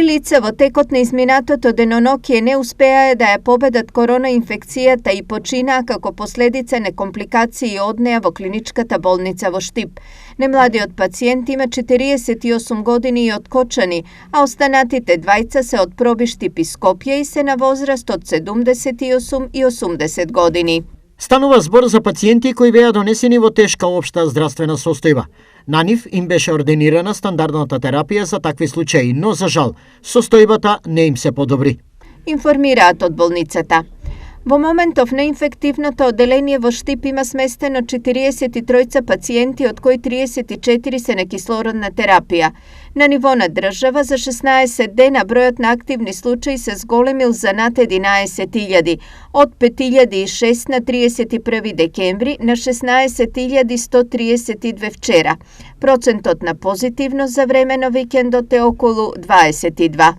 лица во текот на изминатото деноноќие не успеа да ја победат корона инфекцијата и починаа како последица на компликации од неа во клиничката болница во Штип. Немладиот пациент има 48 години и од Кочани, а останатите двајца се од Проби, Штип и Скопје и се на возраст од 78 и 80 години. Станува збор за пациенти кои беа донесени во тешка општа здравствена состојба. На нив им беше ординирана стандардната терапија за такви случаи, но за жал, состојбата не им се подобри. Информираат од болницата. Во моментов на инфективното одделение во Штип има сместено 43 пациенти, од кои 34 се на кислородна терапија. На ниво на држава за 16 дена бројот на активни случаи се зголемил за над 11.000, од 5.006 на 31 декември на 16.132 вчера. Процентот на позитивност за време на викендот е околу 22.